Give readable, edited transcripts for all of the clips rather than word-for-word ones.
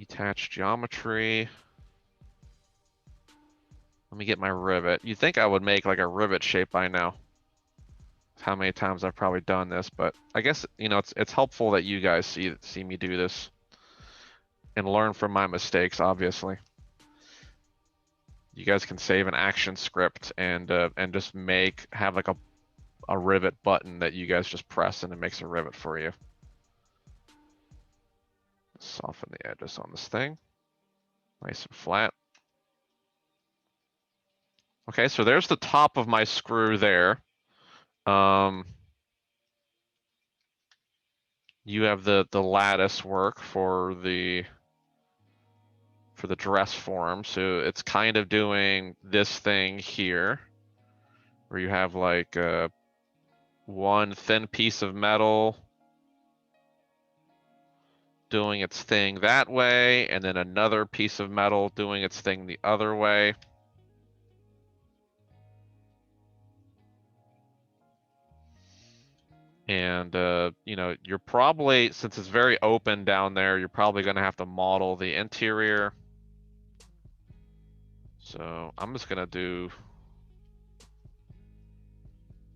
Detach geometry. Let me get my rivet. You'd think I would make like a rivet shape by now. How many times I've probably done this, but I guess, you know, it's helpful that you guys see me do this and learn from my mistakes, obviously. You guys can save an action script and just have like a rivet button that you guys just press and it makes a rivet for you. Soften the edges on this thing. Nice and flat. Okay, so there's the top of my screw there. You have the lattice work for the dress form. So it's kind of doing this thing here where you have like one thin piece of metal doing its thing that way, and then another piece of metal doing its thing the other way. And, you know, you're probably, since it's very open down there, you're probably going to have to model the interior. So I'm just going to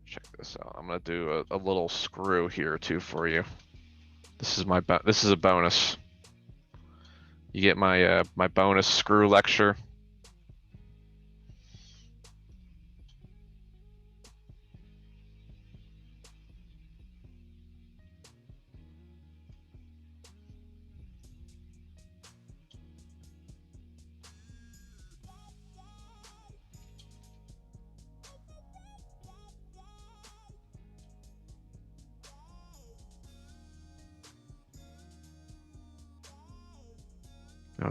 check this out. I'm going to do a little screw here too for you. This is a bonus. You get my my bonus screw lecture.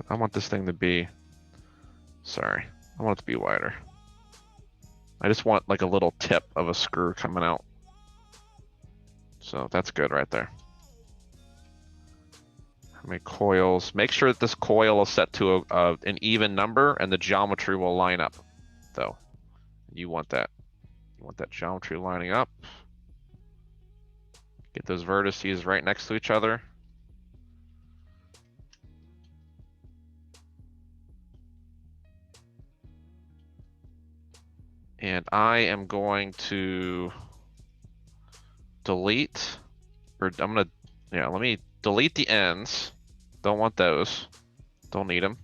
I want this thing to be, sorry, I want it to be wider. I just want like a little tip of a screw coming out. So that's good right there. How many coils? Make sure that this coil is set to an even number and the geometry will line up, though. You want that. You want that geometry lining up. Get those vertices right next to each other. And I am going to delete, or I'm gonna, yeah, let me delete the ends. Don't want those. Don't need them.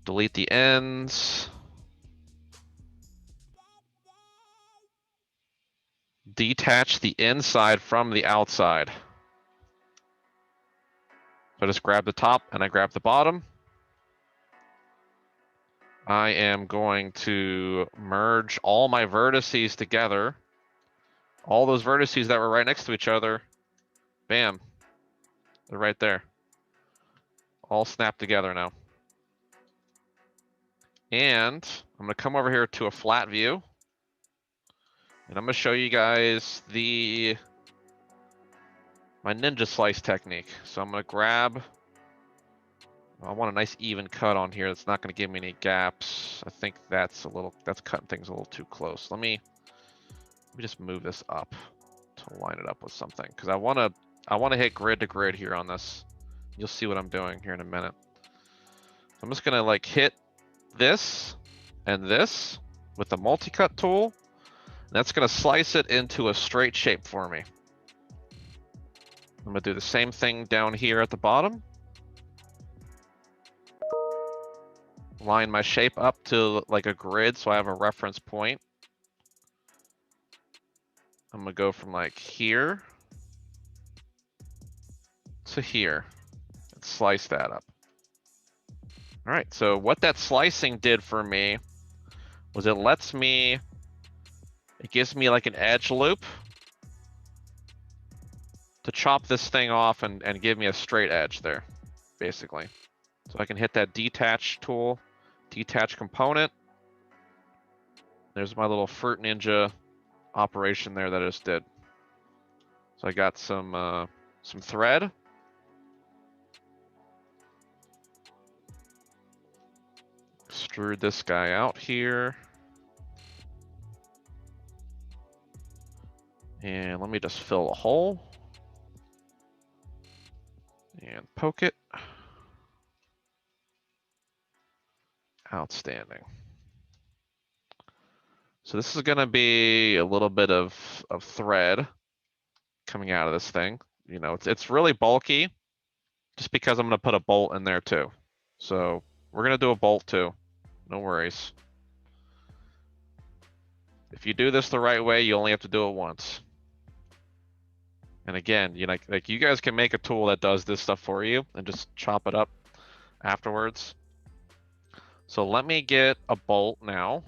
Delete the ends. Detach the inside from the outside. So I just grab the top and I grab the bottom. I am going to merge all my vertices together. All those vertices that were right next to each other, bam, they're right there. All snapped together now. And I'm gonna come over here to a flat view. And I'm gonna show you guys my ninja slice technique. So I'm gonna grab, I want a nice even cut on here. That's not gonna give me any gaps. I think that's cutting things a little too close. Let me just move this up to line it up with something. Cause I wanna hit grid to grid here on this. You'll see what I'm doing here in a minute. I'm just gonna like hit this and this with the multi-cut tool. That's gonna slice it into a straight shape for me. I'm gonna do the same thing down here at the bottom. Line my shape up to like a grid so I have a reference point. I'm gonna go from like here to here and slice that up. All right, so what that slicing did for me was it gives me like an edge loop to chop this thing off and give me a straight edge there, basically. So I can hit that detach tool, detach component. There's my little Fruit Ninja operation there that I just did. So I got some thread. Extrude this guy out here. And let me just fill a hole. And poke it. Outstanding. So this is going to be a little bit of thread coming out of this thing. You know, it's really bulky just because I'm going to put a bolt in there too. So we're going to do a bolt too. No worries. If you do this the right way, you only have to do it once. And again, you know, like you guys can make a tool that does this stuff for you and just chop it up afterwards. So let me get a bolt now.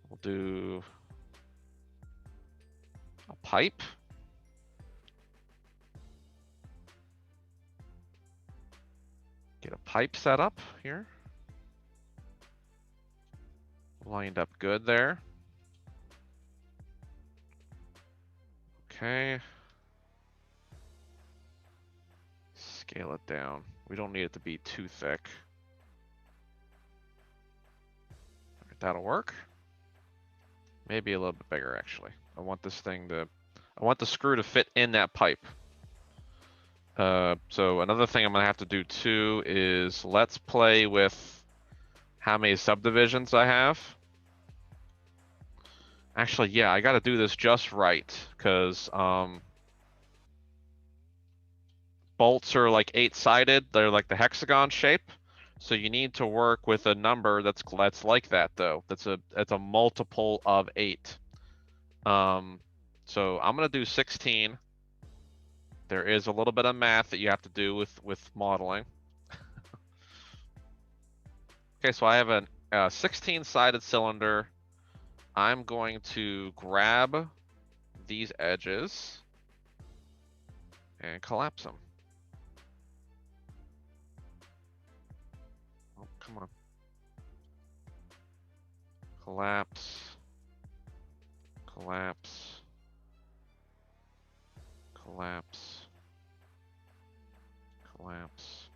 We'll do a pipe. Get a pipe set up here. Lined up good there. Okay. Scale it down. We don't need it to be too thick. All right, that'll work. Maybe a little bit bigger actually. I want this thing to, I want the screw to fit in that pipe. So another thing I'm gonna have to do too is let's play with how many subdivisions I have. Actually, yeah, I gotta do this just right, because bolts are like 8-sided. They're like the hexagon shape. So you need to work with a number that's like that though. That's a multiple of 8. So I'm gonna do 16. There is a little bit of math that you have to do with modeling. Okay, so I have a 16-sided cylinder. I'm going to grab these edges and collapse them. Oh, come on. Collapse. Collapse. Collapse. Collapse.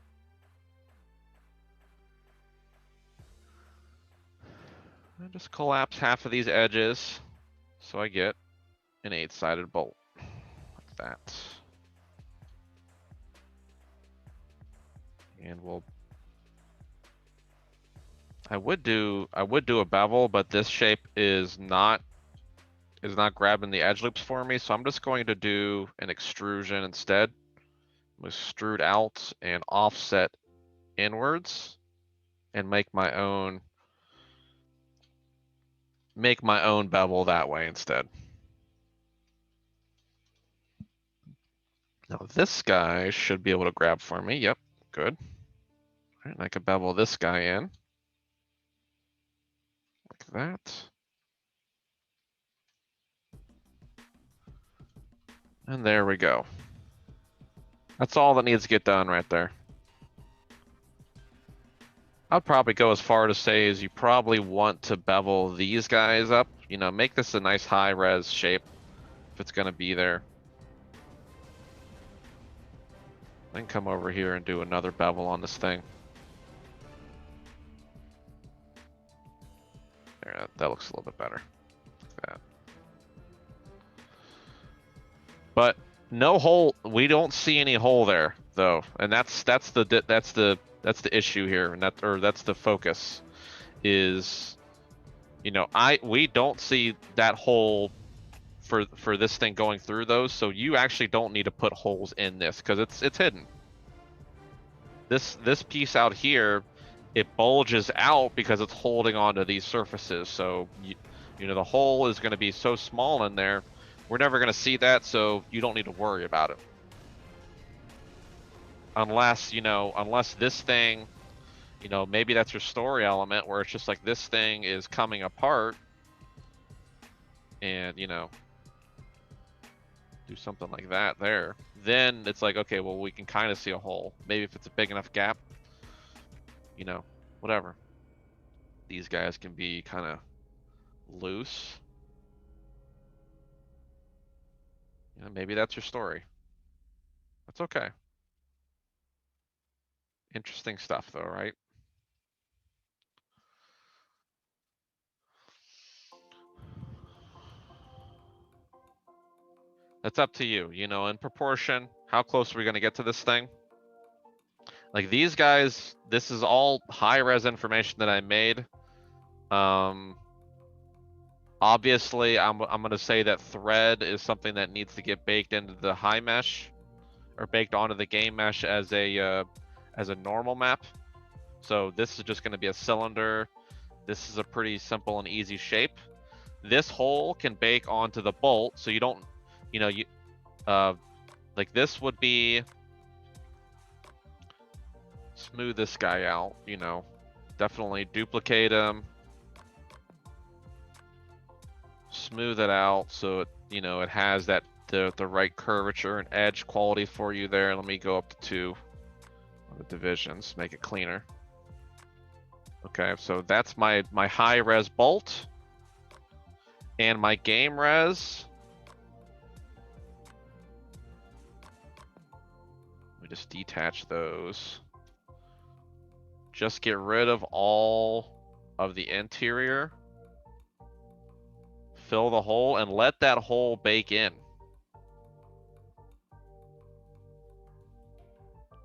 And just collapse half of these edges so I get an 8-sided bolt like that. And we'll I would do a bevel, but this shape is not grabbing the edge loops for me, so I'm just going to do an extrusion instead. Extrude out and offset inwards and make my own bevel that way instead. Now this guy should be able to grab for me. Yep, good. All right, and I can bevel this guy in like that. And there we go. That's all that needs to get done right there. I'd probably go as far to say is you probably want to bevel these guys up. You know, make this a nice high res shape if it's gonna be there. Then come over here and do another bevel on this thing. There, that looks a little bit better. Like that. But no hole. We don't see any hole there though, and that's the issue here, and that's the focus. Is, you know, we don't see that hole for this thing going through those, so you actually don't need to put holes in this because it's hidden. This piece out here, it bulges out because it's holding onto these surfaces. So you know the hole is going to be so small in there, we're never going to see that. So you don't need to worry about it, unless this thing, you know, maybe that's your story element where it's just like this thing is coming apart, and you know, do something like that there. Then it's like, okay, well, we can kind of see a hole. Maybe if it's a big enough gap, you know, whatever. These guys can be kind of loose. You know, maybe that's your story. That's okay. Interesting stuff though, right? It's up to you, you know, in proportion. How close are we gonna get to this thing? Like these guys, this is all high res information that I made. Obviously, I'm gonna say that thread is something that needs to get baked into the high mesh, or baked onto the game mesh as a normal map. So this is just gonna be a cylinder. This is a pretty simple and easy shape. This hole can bake onto the bolt, so you don't, you know, like this would be, smooth this guy out, you know, definitely duplicate him, smooth it out so it, you know, it has that the right curvature and edge quality for you there. Let me go up to 2 on the divisions, make it cleaner. Okay, so that's my high res bolt and my game res. Let me just detach those. Just get rid of all of the interior. Fill the hole and let that hole bake in.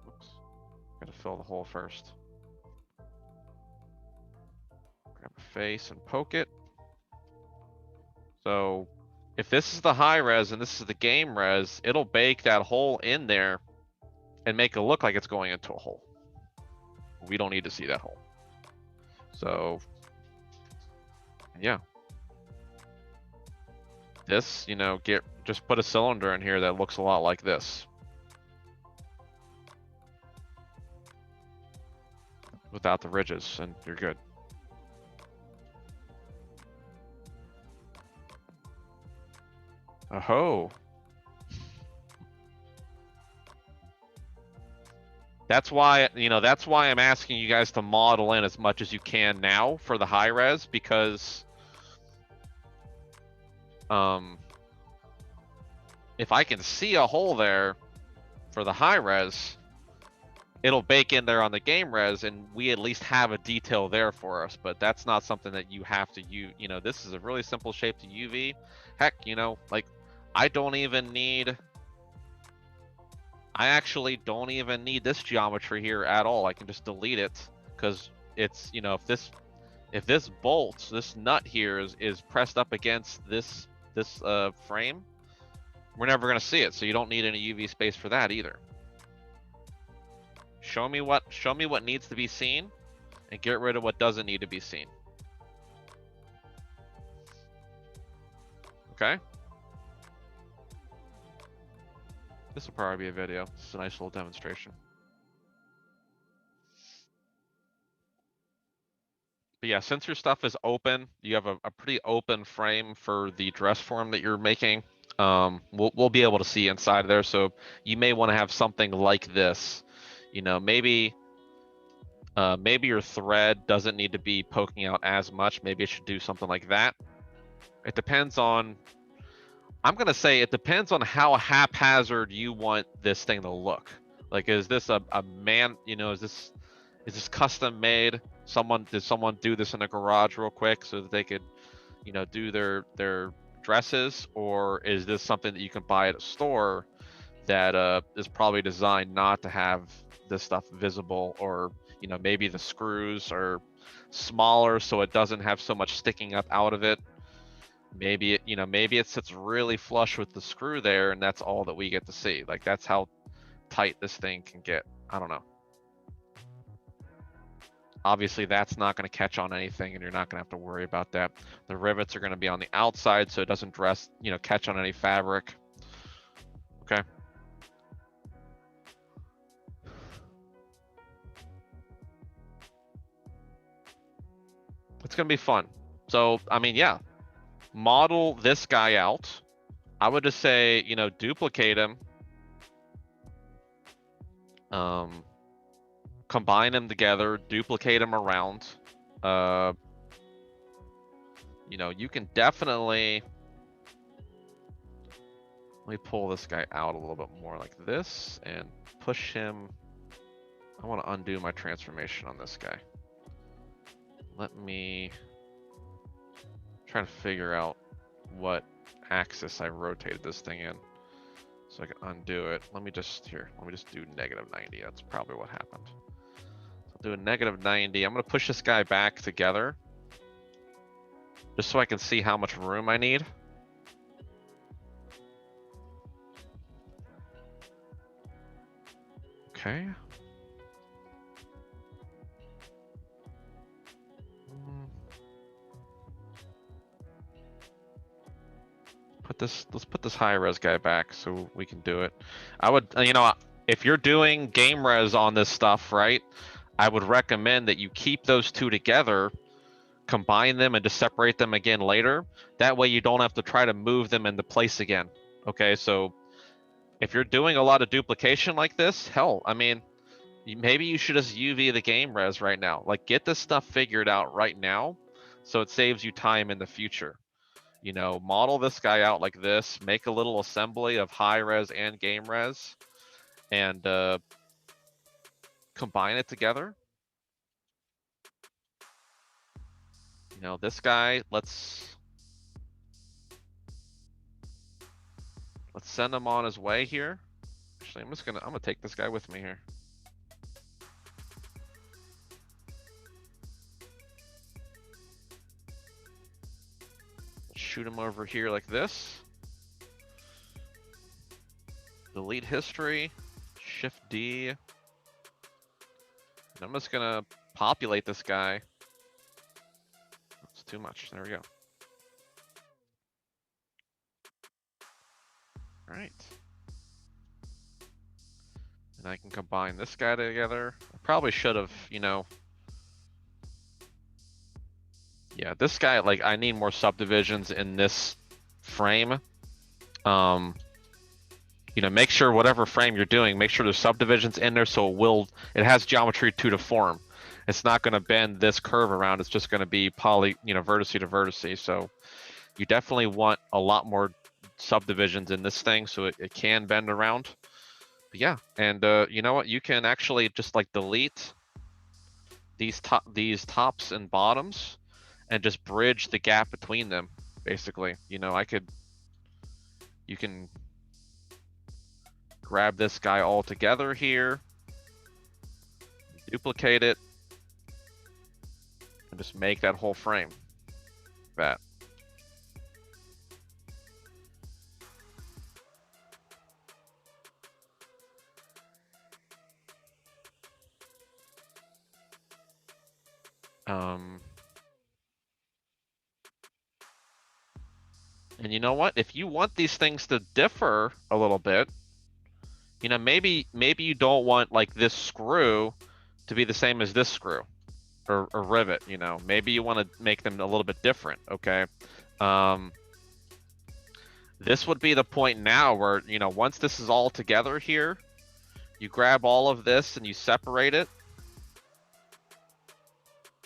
Oops. Gotta fill the hole first. Grab a face and poke it. So if this is the high res and this is the game res, it'll bake that hole in there and make it look like it's going into a hole. We don't need to see that hole. So yeah. This, you know, just put a cylinder in here that looks a lot like this. Without the ridges, and you're good. Oh. That's why, you know, that's why I'm asking you guys to model in as much as you can now for the high res, because if I can see a hole there for the high res, it'll bake in there on the game res, and we at least have a detail there for us. But that's not something that you have to use. You know, this is a really simple shape to UV. Heck, you know, like I actually don't even need this geometry here at all. I can just delete it, because it's, you know, if this bolt, this nut here is pressed up against this frame, we're never gonna see it. So you don't need any UV space for that either. Show me what needs to be seen and get rid of what doesn't need to be seen. Okay? This will probably be a video. This is a nice little demonstration. But yeah, since your stuff is open, you have a pretty open frame for the dress form that you're making. We'll be able to see inside there. So you may want to have something like this. You know, maybe your thread doesn't need to be poking out as much. Maybe it should do something like that. It depends on, I'm gonna say it depends on how haphazard you want this thing to look. Like, is this a man, you know, is this custom made? Did someone do this in a garage real quick so that they could, you know, do their dresses? Or is this something that you can buy at a store that is probably designed not to have this stuff visible? Or, you know, maybe the screws are smaller so it doesn't have so much sticking up out of it. Maybe it, you know, maybe it sits really flush with the screw there and that's all that we get to see. Like, that's how tight this thing can get. I don't know. Obviously that's not going to catch on anything and you're not going to have to worry about that. The rivets are going to be on the outside so it doesn't catch on any fabric. Okay. It's going to be fun. So, I mean, yeah, model this guy out. I would just say, you know, duplicate him. Combine them together, duplicate them around. You know, you can definitely, let me pull this guy out a little bit more like this and push him. I want to undo my transformation on this guy. Let me try to figure out what axis I rotated this thing in. So I can undo it. Let me just do -90. That's probably what happened. So I'll do a -90. I'm gonna push this guy back together, just so I can see how much room I need. Okay. Let's put this high res guy back so we can do it. I would, you know, if you're doing game res on this stuff, right? I would recommend that you keep those two together, combine them, and just separate them again later. That way you don't have to try to move them into place again. Okay, so if you're doing a lot of duplication like this, hell, I mean, maybe you should just UV the game res right now. Like, get this stuff figured out right now, so it saves you time in the future. You know, model this guy out like this, make a little assembly of high res and game res, and combine it together. You know, this guy, let's send him on his way here. Actually, I'm gonna take this guy with me here. Shoot him over here like this. Delete history, Shift D. And I'm just gonna populate this guy. That's too much. There we go. All right. And I can combine this guy together. I probably should have, you know. Yeah, this guy, like, I need more subdivisions in this frame. You know, make sure whatever frame you're doing, make sure there's subdivisions in there so it has geometry to the form. It's not going to bend this curve around. It's just going to be vertice to vertice. So you definitely want a lot more subdivisions in this thing so it can bend around. But yeah, and you know what? You can actually just like delete these tops and bottoms and just bridge the gap between them, basically. You know, you can grab this guy all together here, duplicate it, and just make that whole frame. That. And you know what? If you want these things to differ a little bit, you know, maybe you don't want like this screw to be the same as this screw or rivet, you know. Maybe you want to make them a little bit different, okay? This would be the point now where, you know, once this is all together here, you grab all of this and you separate it.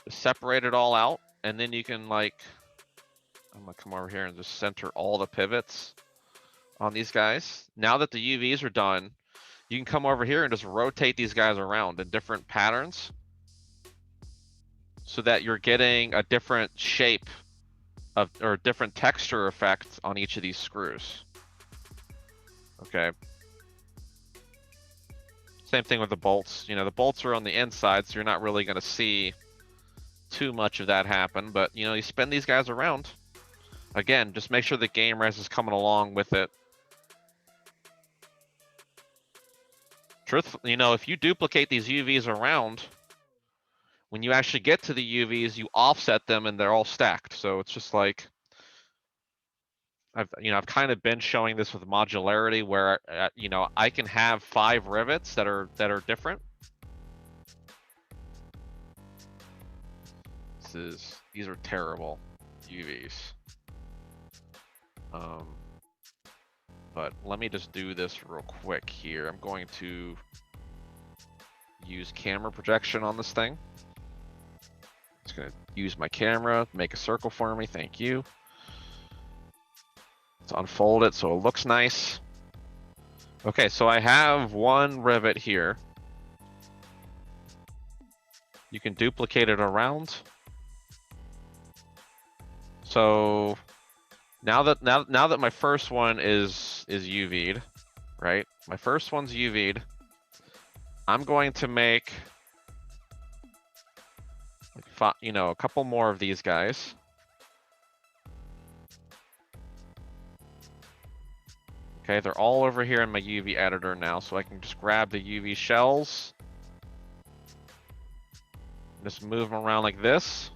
Separate it all out, and then you can, like, I'm gonna come over here and just center all the pivots on these guys. Now that the UVs are done, you can come over here and just rotate these guys around in different patterns so that you're getting a different shape or different texture effect on each of these screws. Okay. Same thing with the bolts. You know, the bolts are on the inside, so you're not really going to see too much of that happen, but you know, you spin these guys around. Again, just make sure the game res is coming along with it. You know, if you duplicate these UVs around, when you actually get to the UVs, you offset them and they're all stacked. So it's just like, I've kind of been showing this with modularity where, you know, I can have 5 rivets that are different. These are terrible UVs. But let me just do this real quick here. I'm going to use camera projection on this thing. It's going to use my camera, make a circle for me. Thank you. Let's unfold it so it looks nice. Okay, so I have one rivet here. You can duplicate it around. So now that my first one is UV'd, right? My first one's UV'd. I'm going to make, like, you know, a couple more of these guys. Okay, they're all over here in my UV editor now, so I can just grab the UV shells. Just move them around like this.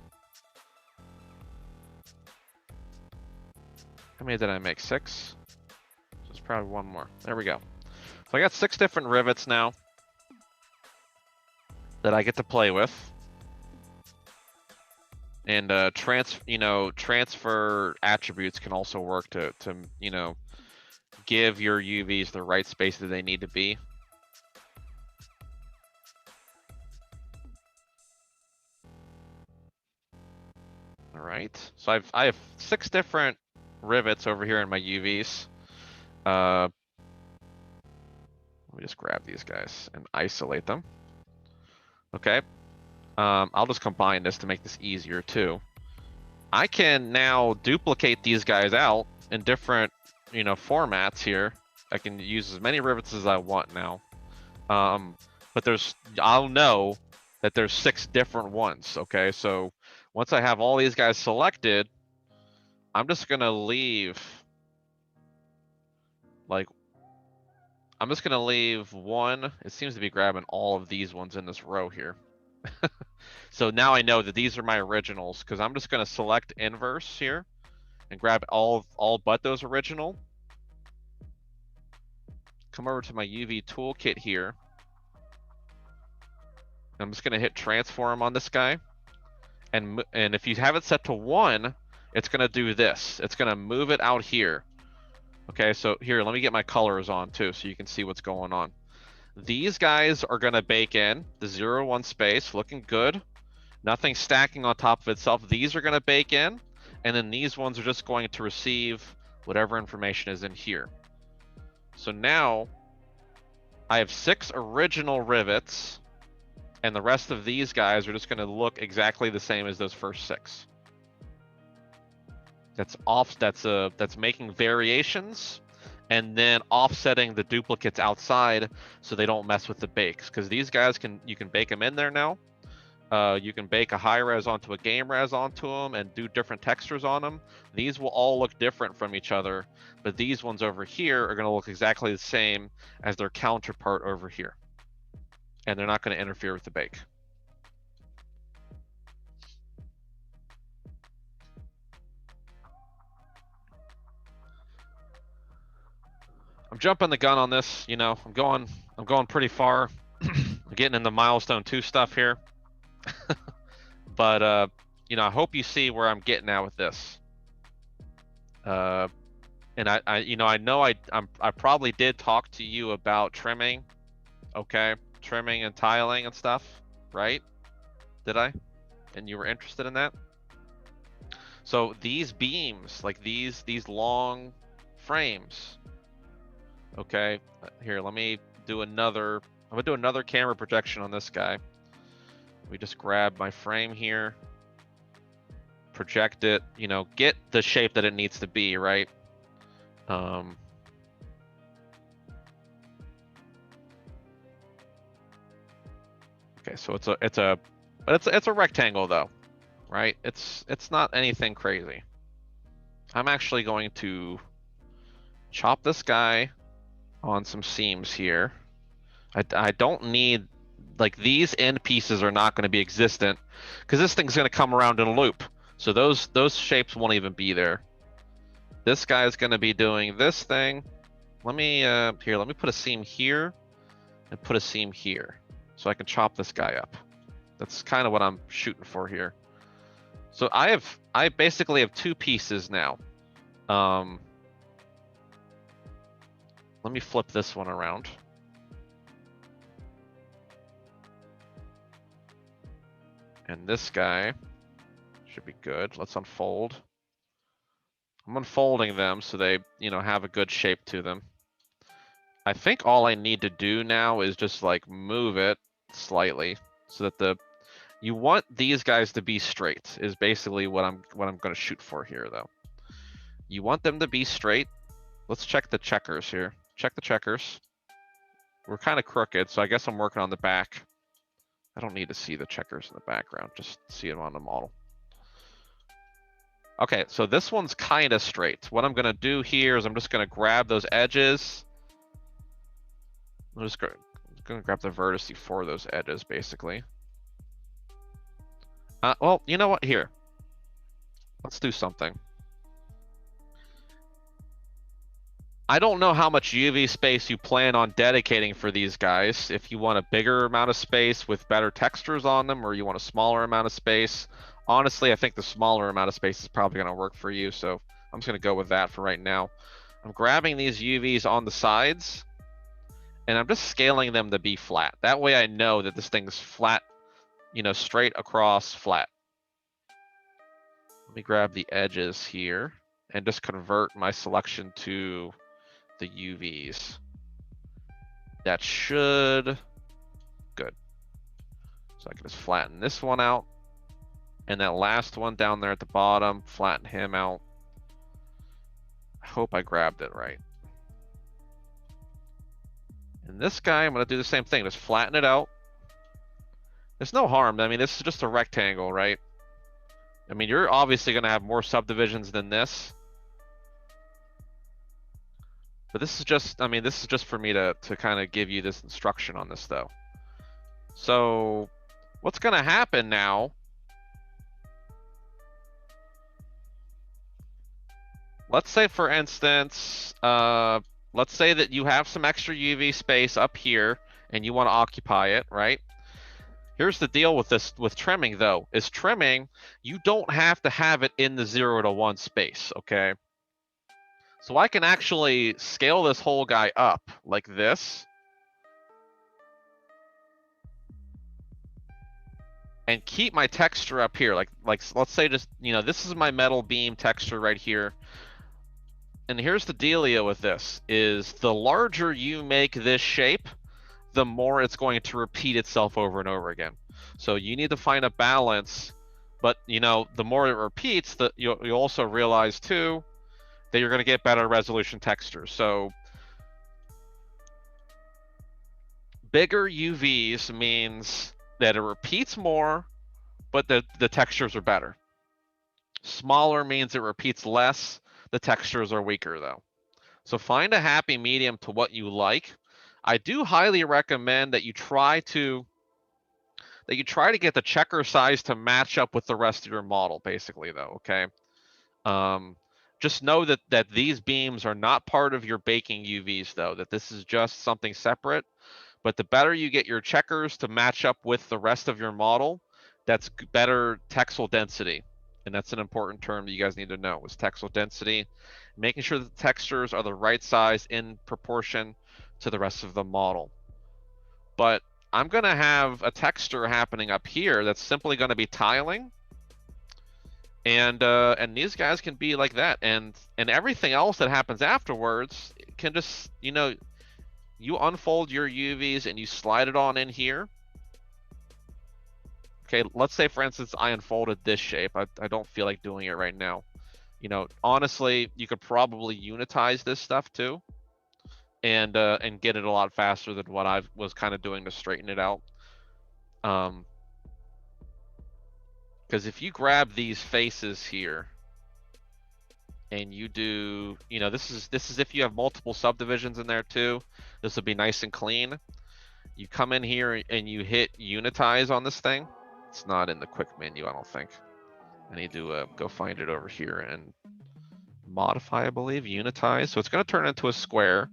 How many did I make? 6? There's probably one more. There we go. So I got 6 different rivets now that I get to play with. And transfer attributes can also work to you know, give your UVs the right space that they need to be. All right, so I have 6 different rivets over here in my UVs. Let me just grab these guys and isolate them. Okay, I'll just combine this to make this easier too. I can now duplicate these guys out in different, you know, formats here. I can use as many rivets as I want now. But I'll know that there's 6 different ones, okay? So once I have all these guys selected, I'm just gonna leave, like, I'm just gonna leave one. It seems to be grabbing all of these ones in this row here. So now I know that these are my originals, because I'm just gonna select inverse here and grab all but those original. Come over to my UV toolkit here. I'm just gonna hit transform on this guy. And if you have it set to 1, it's gonna do this. It's gonna move it out here. Okay, so here, let me get my colors on too, so you can see what's going on. These guys are gonna bake in the 0, 1 space, looking good. Nothing stacking on top of itself. These are gonna bake in, and then these ones are just going to receive whatever information is in here. So now I have 6 original rivets, and the rest of these guys are just gonna look exactly the same as those first 6. That's making variations and then offsetting the duplicates outside so they don't mess with the bakes, because these guys you can bake them in there now. You can bake a high res onto a game res onto them and do different textures on them. These will all look different from each other, but these ones over here are going to look exactly the same as their counterpart over here, and they're not going to interfere with the bake. I'm jumping the gun on this, you know. I'm going pretty far. I'm getting in the milestone 2 stuff here. But you know, I hope you see where I'm getting at with this. And I know I probably did talk to you about trimming, okay? Trimming and tiling and stuff, right? Did I? And you were interested in that? So these beams, like these long frames, okay? Here, let me do another. I'm gonna do another camera projection on this guy. We just grab my frame here, project it, you know, get the shape that it needs to be, right? Okay, so it's a rectangle though, right? It's not anything crazy. I'm actually going to chop this guy on some seams here. I don't need, like, these end pieces are not going to be existent because this thing's going to come around in a loop. So those shapes won't even be there. This guy is going to be doing this thing. Let me put a seam here and put a seam here so I can chop this guy up. That's kind of what I'm shooting for here. So I basically have 2 pieces now. Let me flip this one around. And this guy should be good. Let's unfold. I'm unfolding them so they, you know, have a good shape to them. I think all I need to do now is just like move it slightly so that you want these guys to be straight is basically what I'm going to shoot for here though. You want them to be straight. Let's check the checkers here. check the checkers. We're kind of crooked, so I guess I'm working on the back. I don't need to see the checkers in the background, just see it on the model. Okay, so this one's kind of straight. What I'm gonna do here is I'm just gonna grab those edges. I'm just gonna grab the vertice for those edges, basically. Well, you know what? Here, let's do something. I don't know how much UV space you plan on dedicating for these guys. If you want a bigger amount of space with better textures on them, or you want a smaller amount of space. Honestly, I think the smaller amount of space is probably going to work for you, so I'm just going to go with that for right now. I'm grabbing these UVs on the sides, and I'm just scaling them to be flat. That way I know that this thing's flat, you know, straight across flat. Let me grab the edges here and just convert my selection to the UVs. That should, good. So I can just flatten this one out. And that last one down there at the bottom, flatten him out. I hope I grabbed it right. And this guy, I'm gonna do the same thing, just flatten it out. There's no harm, I mean, this is just a rectangle, right? I mean, you're obviously gonna have more subdivisions than this. But this is just, I mean, this is just for me to kind of give you this instruction on this, though. So what's going to happen now? Let's say, for instance, let's say that you have some extra UV space up here and you want to occupy it, right? Here's the deal with this, with trimming, though, is trimming, you don't have to have it in the 0 to 1 space, okay? So I can actually scale this whole guy up like this. And keep my texture up here. Like let's say just, you know, this is my metal beam texture right here. And here's the dealio with this, is the larger you make this shape, the more it's going to repeat itself over and over again. So you need to find a balance, but, you know, the more it repeats, you'll also realize too, that you're going to get better resolution textures. So bigger UVs means that it repeats more, but the textures are better. Smaller means it repeats less, the textures are weaker though. So find a happy medium to what you like. I do highly recommend that you try to get the checker size to match up with the rest of your model, basically, though, okay? Just know that these beams are not part of your baking UVs, though, that this is just something separate. But the better you get your checkers to match up with the rest of your model, that's better texel density. And that's an important term that you guys need to know, is texel density. Making sure that the textures are the right size in proportion to the rest of the model. But I'm going to have a texture happening up here that's simply going to be tiling. And these guys can be like that, and everything else that happens afterwards can just, you know, you unfold your UVs and you slide it on in here. Okay, let's say, for instance, I unfolded this shape. I don't feel like doing it right now. You know, honestly, you could probably unitize this stuff too, and get it a lot faster than what I was kind of doing to straighten it out. Because if you grab these faces here and you do, you know, this is if you have multiple subdivisions in there too, this will be nice and clean. You come in here and you hit unitize on this thing. It's not in the quick menu, I don't think. I need to go find it over here and modify, I believe, unitize. So it's going to turn into a square,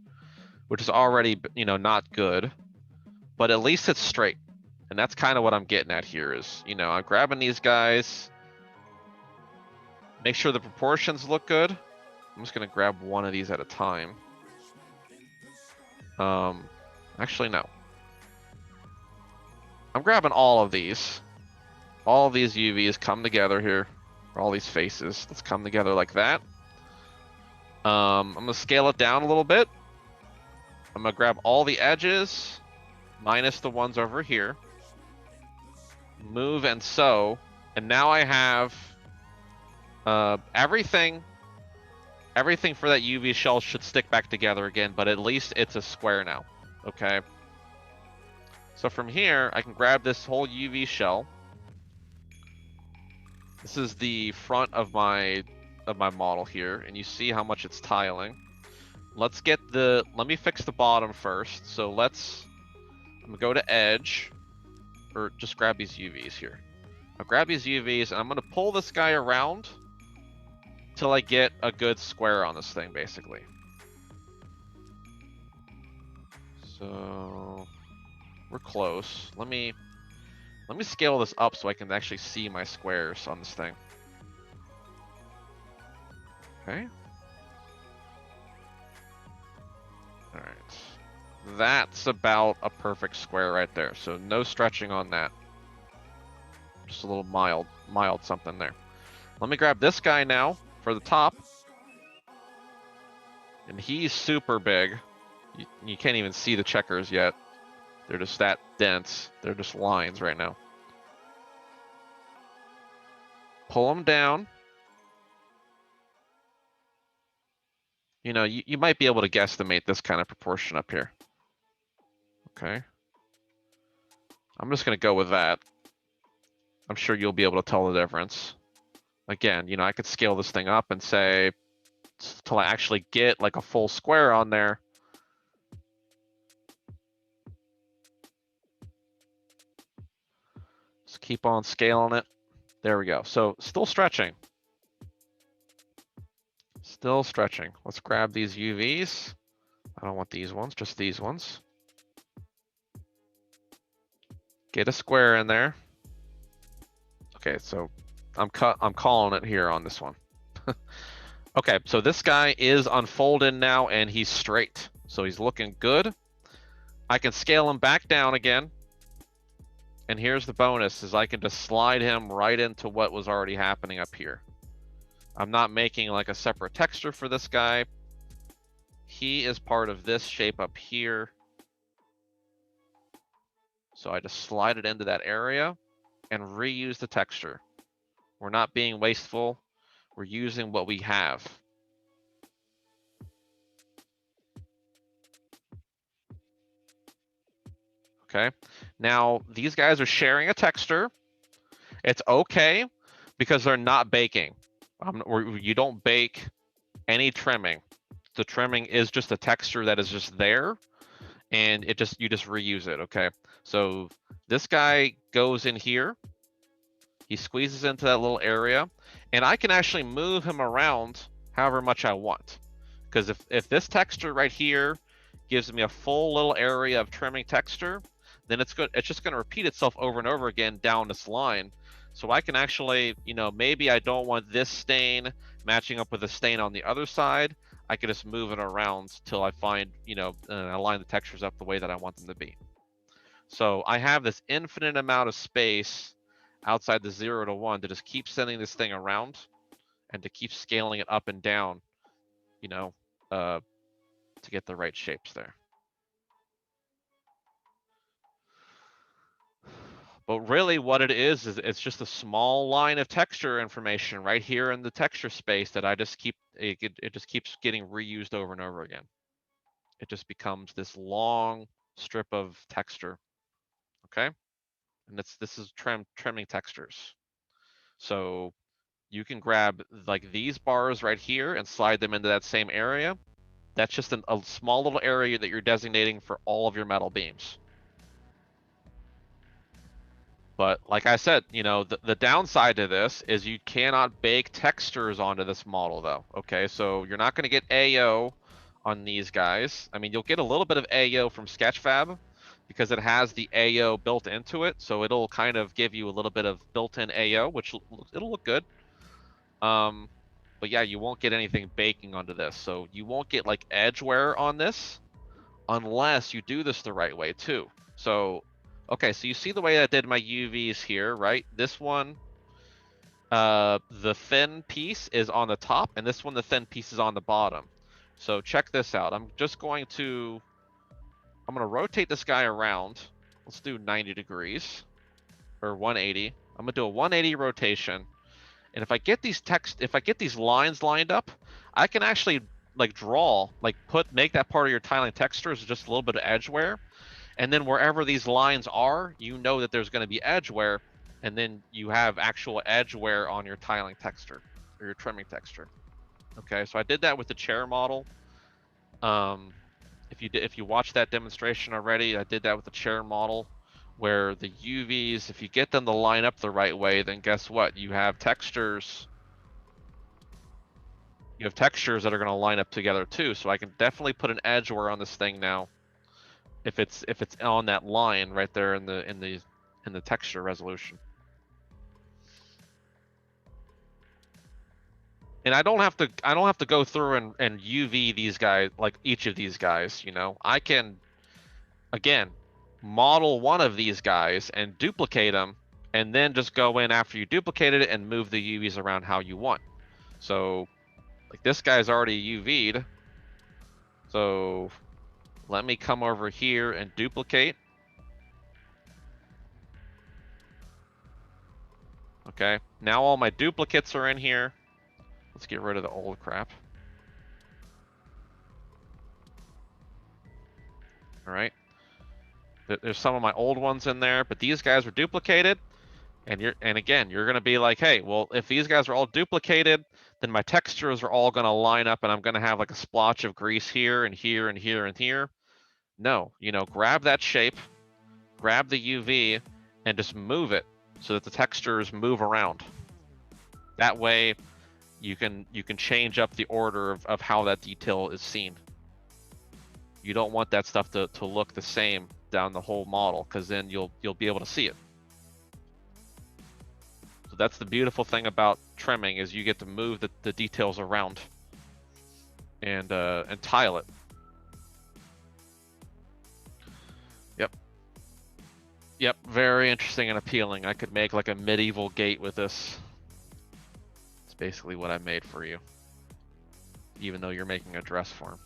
which is already, you know, not good, but at least it's straight. And that's kind of what I'm getting at here is, you know, I'm grabbing these guys, make sure the proportions look good. I'm just going to grab one of these at a time. Actually, no. I'm grabbing all of these. All of these UVs come together here. All these faces. Let's come together like that. I'm going to scale it down a little bit. I'm going to grab all the edges, minus the ones over here. Move and sew, and now I have everything everything for that UV shell should stick back together again, but at least it's a square now, okay? So from here, I can grab this whole UV shell. This is the front of my model here, and you see how much it's tiling. Let me fix the bottom first. So I'm gonna go to edge, or just grab these UVs here. I'll grab these UVs, and I'm gonna pull this guy around till I get a good square on this thing, basically. So we're close. Let me scale this up so I can actually see my squares on this thing. Okay. All right. That's about a perfect square right there. So no stretching on that. Just a little mild something there. Let me grab this guy now for the top. And he's super big. You can't even see the checkers yet. They're just that dense. They're just lines right now. Pull them down. You know, you might be able to guesstimate this kind of proportion up here. Okay. I'm just going to go with that. I'm sure you'll be able to tell the difference. Again, you know, I could scale this thing up and say, till I actually get like a full square on there. Just keep on scaling it. There we go. So still stretching. Still stretching. Let's grab these UVs. I don't want these ones, just these ones. Get a square in there. Okay, so I'm calling it here on this one. Okay, so this guy is unfolded now and he's straight. So he's looking good. I can scale him back down again. And here's the bonus, is I can just slide him right into what was already happening up here. I'm not making like a separate texture for this guy. He is part of this shape up here. So I just slide it into that area and reuse the texture. We're not being wasteful. We're using what we have. Okay. Now, these guys are sharing a texture. It's okay because they're not baking. You don't bake any trimming. The trimming is just a texture that is just there, and you just reuse it. Okay. So this guy goes in here. He squeezes into that little area, and I can actually move him around however much I want. Because if this texture right here gives me a full little area of trimming texture, then it's just going to repeat itself over and over again down this line. So I can actually, you know, maybe I don't want this stain matching up with a stain on the other side. I can just move it around till I find, you know, align the textures up the way that I want them to be. So I have this infinite amount of space outside the 0 to 1 to just keep sending this thing around and to keep scaling it up and down, you know, to get the right shapes there. But really what it is it's just a small line of texture information right here in the texture space that I just keep, it just keeps getting reused over and over again. It just becomes this long strip of texture, okay? And this is trimming textures. So you can grab like these bars right here and slide them into that same area. That's just a small little area that you're designating for all of your metal beams. But like I said, you know, the downside to this is you cannot bake textures onto this model though. Okay, so you're not going to get AO on these guys. I mean, you'll get a little bit of AO from Sketchfab because it has the AO built into it. So it'll kind of give you a little bit of built-in AO, which it'll look good. But yeah, you won't get anything baking onto this. So you won't get like edge wear on this unless you do this the right way too. So, okay, so you see the way I did my UVs here, right? This one, the thin piece is on the top, and this one, the thin piece is on the bottom. So check this out. I'm going to rotate this guy around. Let's do 90 degrees or 180. I'm gonna do a 180 rotation. And if I get these lines lined up, I can actually like draw, like make that part of your tiling texture as just a little bit of edge wear. And then wherever these lines are, you know that there's going to be edge wear, and then you have actual edge wear on your tiling texture or your trimming texture. Okay, so I did that with the chair model. If you watched that demonstration already, I did that with the chair model, where the UVs, if you get them to line up the right way, then guess what? You have textures. You have textures that are going to line up together too. So I can definitely put an edge wear on this thing now, if it's on that line right there in the texture resolution. And I don't have to go through and UV these guys, like each of these guys, you know. I can, again, model one of these guys and duplicate them, and then just go in after you duplicated it and move the UVs around how you want. So like this guy's already UV'd. So let me come over here and duplicate. Okay, now all my duplicates are in here. Let's get rid of the old crap. All right. There's some of my old ones in there, but these guys are duplicated. And again, you're gonna be like, hey, well, if these guys are all duplicated, then my textures are all gonna line up, and I'm gonna have like a splotch of grease here and here and here and here. No, you know, grab that shape, grab the UV, and just move it so that the textures move around. That way, you can change up the order of how that detail is seen. You don't want that stuff to look the same down the whole model, because then you'll be able to see it. So that's the beautiful thing about trimming, is you get to move the details around and tile it. Yep, very interesting and appealing. I could make like a medieval gate with this. It's basically what I made for you, even though you're making a dress form.